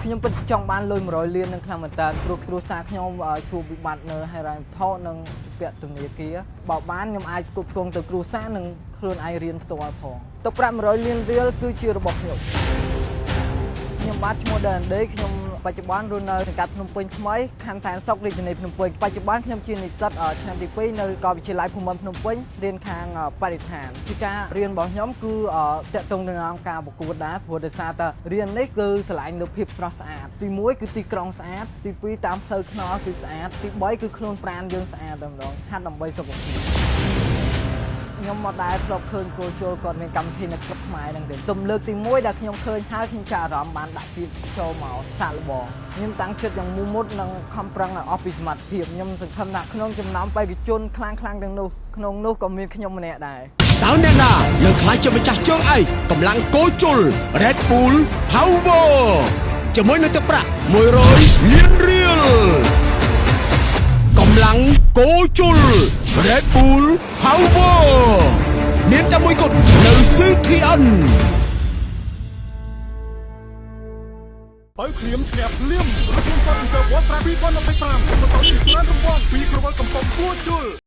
ខ្ញុំពិតចង់បានលុយ100 លាននឹងខ្លាំងមែនតើព្រោះគ្រួសារខ្ញុំជួបវិបត្តិនៅហិរញ្ញវត្ថុនិងពាក់ធនាគារបើបានខ្ញុំអាចគ្រប់គ្រងទៅគ្រួសារនិងខ្លួនឯងរៀនផ្ទាល់ផងទឹកប្រាក់100 លានរៀលគឺជារបស់ខ្ញុំបាទឈ្មោះដេនដេខ្ញុំបច្ចុប្បន្នរស់នៅសង្កាត់ភ្នំពេញថ្មីខណ្ឌសែនសុខរាជធានីភ្នំពេញបច្ចុប្បន្នខ្ញុំជានិស្សិតឆ្នាំទី2នៅសាកលវិទ្យាល័យភូមិន្ទភ្នំពេញរៀនខាងបរិស្ថានពីការរៀនរបស់ខ្ញុំគឺតាក់ទងនឹងការប្រកួតដែរព្រោះដោយសារតែរៀននេះគឺឆ្លាញ់លើភាពស្រស់ស្អាតទី1គឺទីក្រុងស្អាតទី2តាមផ្លូវថ្នល់គឺស្អាតទី3គឺខ្លួនប្រាណយើងស្អាតតែម្ដងហាត់ដើម្បីសុខភាពខ្ញុំមកដែរធ្លាប់ឃើញគោជលគាត់មានកម្មវិធីនៅក្លឹបខ្មែរហ្នឹងទេទំលើកទី1ដែលខ្ញុំឃើញហើយខ្ញុំចាប់អារម្មណ៍បានដាក់ពាក្យចូលមកសាកល្បងខ្ញុំតាំងចិត្តយ៉ាងមូលមុតនិងខំប្រឹងឲ្យអស់ពីសមត្ថភាពខ្ញុំសង្ឃឹមថាក្នុងចំណោមបេក្ខជនខ្លាំងៗទាំងនោះក្នុងនោះក៏មានខ្ញុំម្នាក់ដែរតើអ្នកណានឹងខ្លាចជាម្ចាស់ជើងឯកកម្លាំងគោជល Red Bull Power ជាមួយនឹងទឹកប្រាក់100 លានរៀលកម្លាំងគោជល Red Bull Power មានតែមួយគត់នៅ CTN បើក្លៀមឈ្នះភ្លាមរកខ្ញុំគាត់ពីជើងវត្តប្រាពី2025បន្តពីច្រើនរង្វាន់ពីក្រវល់កំពង់គួជល